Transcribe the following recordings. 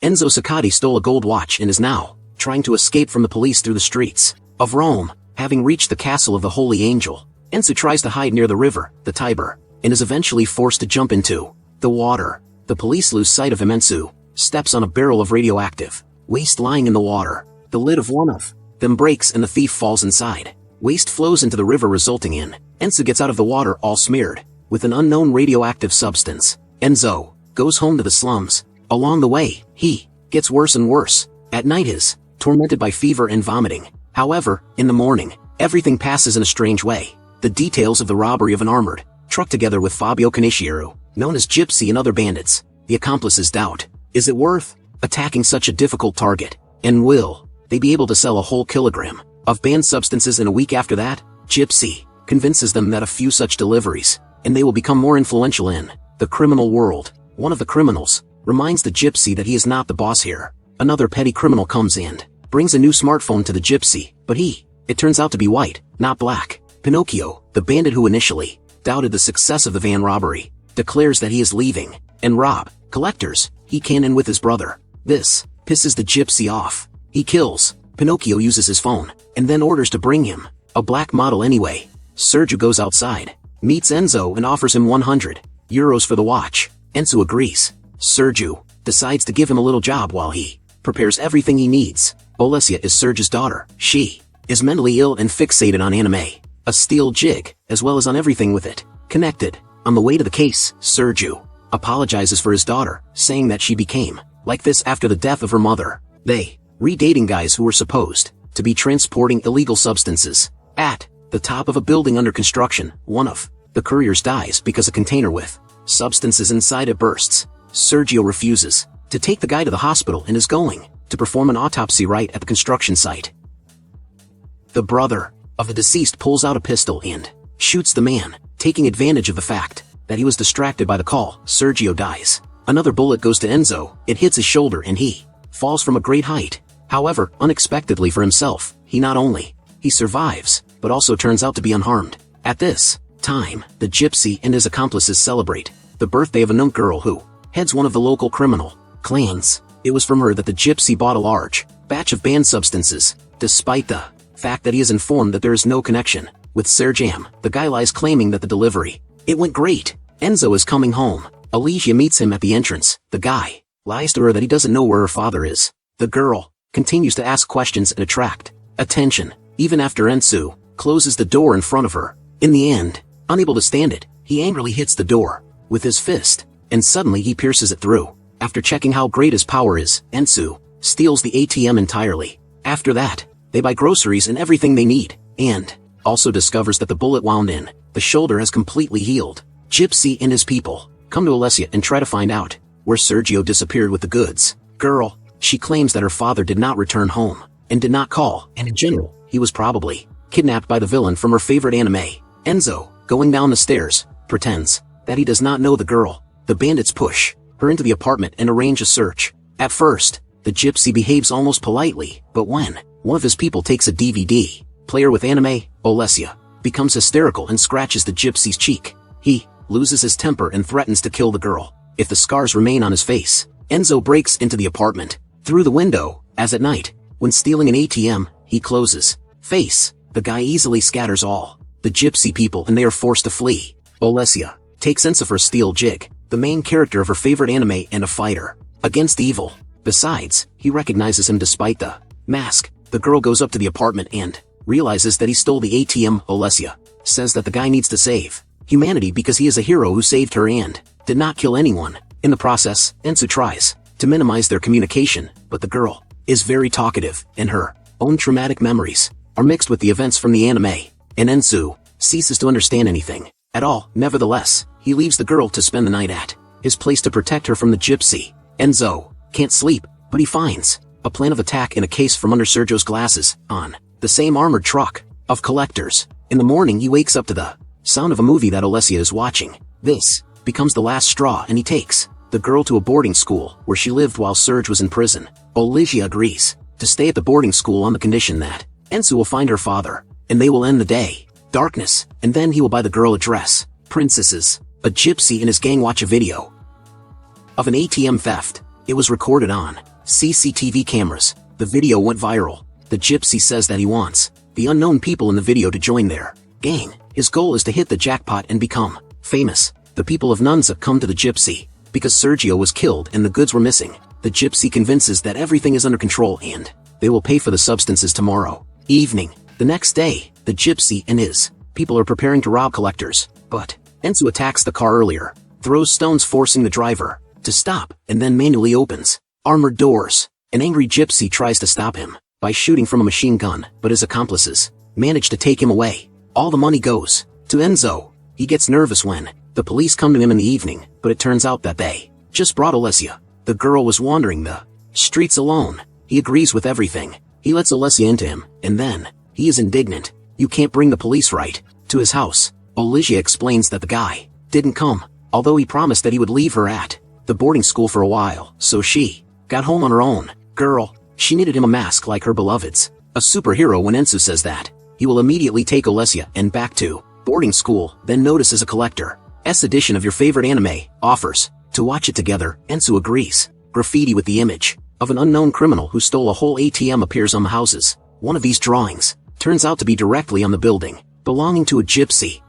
Enzo Sicati stole a gold watch and is now trying to escape from the police through the streets of Rome. Having reached the castle of the Holy Angel, Enzo tries to hide near the river, the Tiber, and is eventually forced to jump into the water. The police lose sight of him. Enzo steps on a barrel of radioactive waste lying in the water. The lid of one of them breaks and the thief falls inside. Waste flows into the river, resulting in Enzo gets out of the water all smeared with an unknown radioactive substance. Enzo goes home to the slums. Along the way, he gets worse and worse. At night is tormented by fever and vomiting. However, in the morning, everything passes in a strange way. The details of the robbery of an armored truck together with Fabio Caniciero, known as Gypsy, and other bandits. The accomplices doubt, is it worth attacking such a difficult target? And will they be able to sell a whole kilogram of banned substances in a week after that? Gypsy convinces them that a few such deliveries, and they will become more influential in the criminal world. One of the criminals reminds the Gypsy that he is not the boss here. Another petty criminal comes and brings a new smartphone to the Gypsy, but it turns out to be white, not black. Pinocchio, the bandit who initially doubted the success of the van robbery, declares that he is leaving and rob collectors he can in with his brother. This pisses the Gypsy off. He kills Pinocchio, uses his phone, and then orders to bring him a black model anyway. Sergio goes outside, meets Enzo and offers him 100 euros for the watch. Enzo agrees. Sergio decides to give him a little job while he prepares everything he needs. Olesia is Sergio's daughter. She is mentally ill and fixated on anime, a steel jig, as well as on everything with it connected. On the way to the case, Sergio apologizes for his daughter, saying that she became like this after the death of her mother. They re-dating guys who were supposed to be transporting illegal substances. At the top of a building under construction, one of the couriers dies because a container with substances inside it bursts. Sergio refuses to take the guy to the hospital and is going to perform an autopsy right at the construction site. The brother of the deceased pulls out a pistol and shoots the man, taking advantage of the fact that he was distracted by the call. Sergio dies. Another bullet goes to Enzo. It hits his shoulder and he falls from a great height. However, unexpectedly for himself, he not only survives, but also turns out to be unharmed. At this time, the Gypsy and his accomplices celebrate the birthday of a young girl who heads one of the local criminal clans. It was from her that the Gypsy bought a large batch of banned substances. Despite the fact that he is informed that there is no connection with Serjam, the guy lies, claiming that the delivery, it went great. Enzo is coming home. Alicia meets him at the entrance. The guy lies to her that he doesn't know where her father is. The girl continues to ask questions and attract attention, even after Enzo closes the door in front of her. In the end, unable to stand it, he angrily hits the door with his fist, and suddenly he pierces it through. After checking how great his power is, Enzo steals the ATM entirely. After that, they buy groceries and everything they need, and also discovers that the bullet wound in the shoulder has completely healed. Gypsy and his people come to Olesia and try to find out where Sergio disappeared with the goods. Girl, she claims that her father did not return home and did not call, and in general, he was probably kidnapped by the villain from her favorite anime. Enzo, going down the stairs, pretends that he does not know the girl. The bandits push her into the apartment and arrange a search. At first, the Gypsy behaves almost politely, but when one of his people takes a DVD player with anime, Olesia becomes hysterical and scratches the Gypsy's cheek. He loses his temper and threatens to kill the girl if the scars remain on his face. Enzo breaks into the apartment through the window. As at night, when stealing an ATM, he closes face. The guy easily scatters all the Gypsy people and they are forced to flee. Olesia takes Enzo for a steel jig, the main character of her favorite anime and a fighter against evil. Besides, he recognizes him despite the mask. The girl goes up to the apartment and realizes that he stole the ATM. Olesia says that the guy needs to save humanity because he is a hero who saved her and did not kill anyone. In the process, Enzo tries to minimize their communication, but the girl is very talkative, and her own traumatic memories are mixed with the events from the anime, and Enzo ceases to understand anything at all. Nevertheless, he leaves the girl to spend the night at his place to protect her from the Gypsy. Enzo can't sleep, but he finds a plan of attack in a case from under Sergio's glasses on the same armored truck of collectors. In the morning, he wakes up to the sound of a movie that Olesia is watching. This becomes the last straw, and he takes the girl to a boarding school where she lived while Serge was in prison. Olesia agrees to stay at the boarding school on the condition that Enzo will find her father, and they will end the day. Darkness, and then he will buy the girl a dress. Princesses. A Gypsy and his gang watch a video of an ATM theft. It was recorded on CCTV cameras. The video went viral. The gypsy says that he wants the unknown people in the video to join their gang. His goal is to hit the jackpot and become famous. The people of Nunza come to the gypsy because Sergio was killed and the goods were missing. The gypsy convinces that everything is under control and they will pay for the substances tomorrow evening. The next day, the gypsy and his people are preparing to rob collectors, but Enzo attacks the car earlier, throws stones forcing the driver to stop, and then manually opens armored doors. An angry gypsy tries to stop him by shooting from a machine gun, but his accomplices manage to take him away. All the money goes to Enzo. He gets nervous when the police come to him in the evening, but it turns out that they just brought Alessia. The girl was wandering the streets alone. He agrees with everything. He lets Alessia into him, and then he is indignant. You can't bring the police right to his house. Olivia explains that the guy didn't come, although he promised that he would leave her at the boarding school for a while, so she got home on her own. Girl, she knitted him a mask like her beloved's. A superhero. When Enzo says that, he will immediately take Alessia and back to boarding school, then notices a collector's edition of your favorite anime, offers to watch it together. Enzo agrees. Graffiti with the image of an unknown criminal who stole a whole ATM appears on the houses. One of these drawings turns out to be directly on the building, belonging to a gypsy.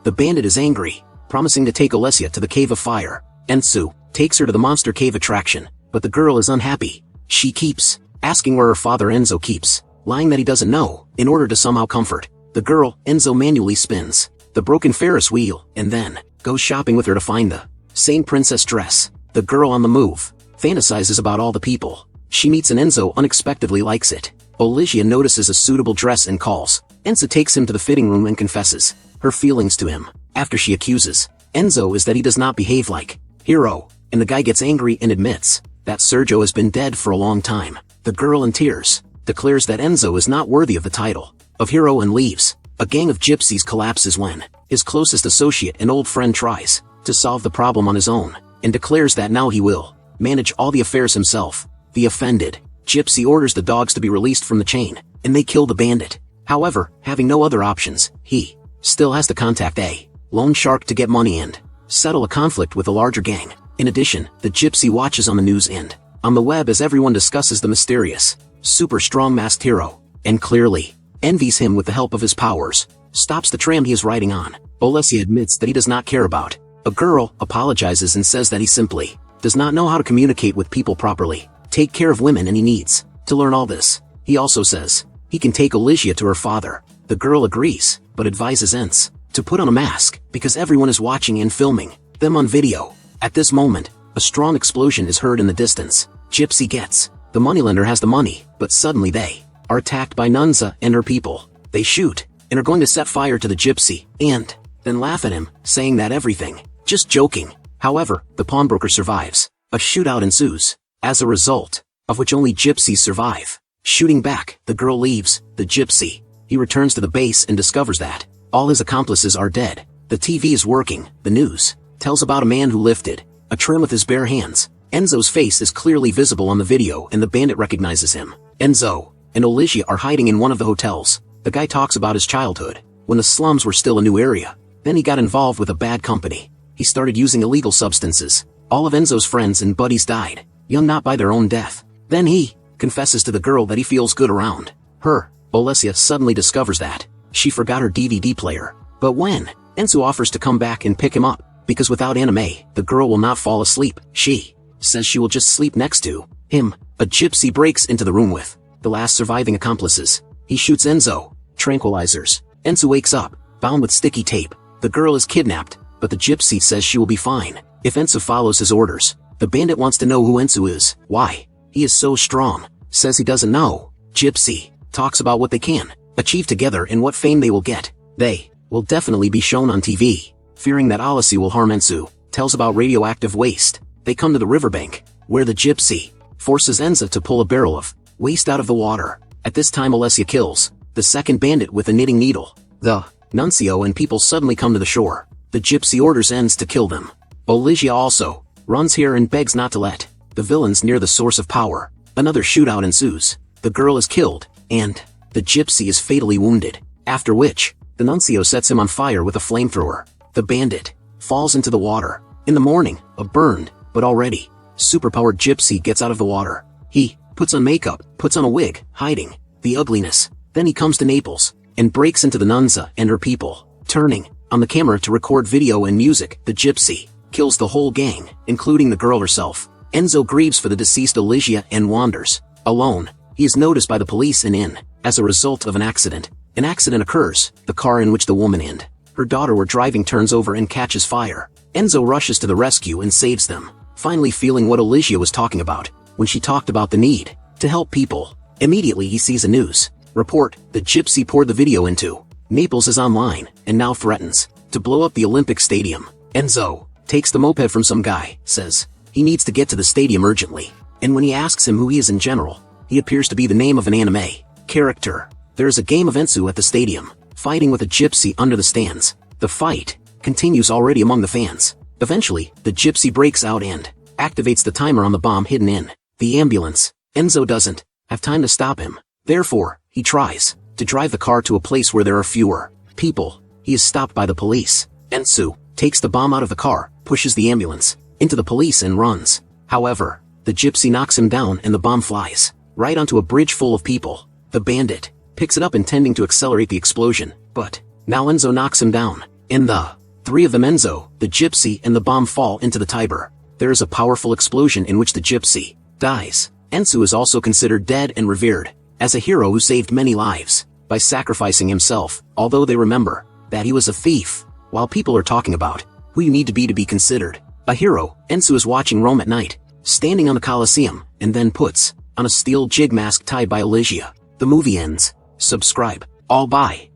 The bandit is angry, promising to take Alessia to the Cave of Fire. Enzo takes her to the Monster Cave attraction, but the girl is unhappy. She keeps asking where her father Enzo keeps, lying that he doesn't know, in order to somehow comfort the girl. Enzo manually spins the broken Ferris wheel, and then goes shopping with her to find the same princess dress. The girl, on the move, fantasizes about all the people she meets, and Enzo unexpectedly likes it. Olivia notices a suitable dress and calls. Enzo takes him to the fitting room and confesses her feelings to him. After she accuses Enzo is that he does not behave like hero, and the guy gets angry and admits that Sergio has been dead for a long time. The girl, in tears, declares that Enzo is not worthy of the title of hero and leaves. A gang of gypsies collapses when his closest associate and old friend tries to solve the problem on his own, and declares that now he will manage all the affairs himself. The offended gypsy orders the dogs to be released from the chain, and they kill the bandit. However, having no other options, he still has to contact a loan shark to get money and settle a conflict with a larger gang. In addition, the gypsy watches on the news and on the web as everyone discusses the mysterious, super strong masked hero, and clearly envies him with the help of his powers. Stops the tram he is riding on. Alessia admits that he does not care about a girl, apologizes and says that he simply does not know how to communicate with people properly, take care of women, and he needs to learn all this. He also says he can take Olivia to her father. The girl agrees, but advises Enzo to put on a mask because everyone is watching and filming them on video. At this moment, a strong explosion is heard in the distance. Gypsy gets the moneylender has the money, but suddenly they are attacked by Nunza and her people. They shoot and are going to set fire to the gypsy, and then laugh at him, saying that everything just joking. However, the pawnbroker survives. A shootout ensues, as a result of which only gypsies survive. Shooting back, the girl leaves the gypsy. He returns to the base and discovers that all his accomplices are dead. The TV is working. The news tells about a man who lifted a trim with his bare hands. Enzo's face is clearly visible on the video, and the bandit recognizes him. Enzo and Olivia are hiding in one of the hotels. The guy talks about his childhood, when the slums were still a new area. Then he got involved with a bad company. He started using illegal substances. All of Enzo's friends and buddies died, young, not by their own death. Then he confesses to the girl that he feels good around her. Alessia suddenly discovers that she forgot her DVD player. But when Enzo offers to come back and pick him up, because without anime, the girl will not fall asleep, she says she will just sleep next to him. A gypsy breaks into the room with the last surviving accomplices. He shoots Enzo. Tranquilizers. Enzo wakes up, bound with sticky tape. The girl is kidnapped, but the gypsy says she will be fine if Enzo follows his orders. The bandit wants to know who Enzo is, why he is so strong. Says he doesn't know. Gypsy talks about what they can achieve together and what fame they will get. They will definitely be shown on TV. Fearing that Alessia will harm Enzo, tells about radioactive waste. They come to the riverbank, where the gypsy forces Enzo to pull a barrel of waste out of the water. At this time, Alessia kills the second bandit with a knitting needle. The nuncio and people suddenly come to the shore. The gypsy orders Enzo to kill them. Olivia also runs here and begs not to let the villains near the source of power. Another shootout ensues. The girl is killed, and the gypsy is fatally wounded, after which the nuncio sets him on fire with a flamethrower. The bandit falls into the water. In the morning, a burned, but already superpowered gypsy gets out of the water. He puts on makeup, puts on a wig, hiding the ugliness. Then he comes to Naples and breaks into the Nunza and her people. Turning on the camera to record video and music, the gypsy kills the whole gang, including the girl herself. Enzo grieves for the deceased Alicia and wanders alone. He is noticed by the police and as a result of an accident. An accident occurs. The car in which the woman and her daughter were driving turns over and catches fire. Enzo rushes to the rescue and saves them, finally feeling what Alicia was talking about when she talked about the need to help people. Immediately he sees a news report. The gypsy poured the video into Naples is online and now threatens to blow up the Olympic Stadium. Enzo takes the moped from some guy, says he needs to get to the stadium urgently, and when he asks him who he is in general, he appears to be the name of an anime character. There is a game of Ensu at the stadium, fighting with a gypsy under the stands. The fight continues already among the fans. Eventually, the gypsy breaks out and activates the timer on the bomb hidden in the ambulance. Enzo doesn't have time to stop him. Therefore, he tries to drive the car to a place where there are fewer people. He is stopped by the police. Ensu takes the bomb out of the car, pushes the ambulance into the police and runs. However, the gypsy knocks him down and the bomb flies right onto a bridge full of people. The bandit picks it up intending to accelerate the explosion, but now Enzo knocks him down. And the three of them, Enzo, the gypsy, and the bomb fall into the Tiber. There is a powerful explosion in which the gypsy dies. Enzo is also considered dead and revered as a hero who saved many lives by sacrificing himself, although they remember that he was a thief. While people are talking about who you need to be considered a hero, Enzo is watching Rome at night, standing on the Colosseum, and then puts on a steel jig mask tied by Alicia. The movie ends. Subscribe. All bye.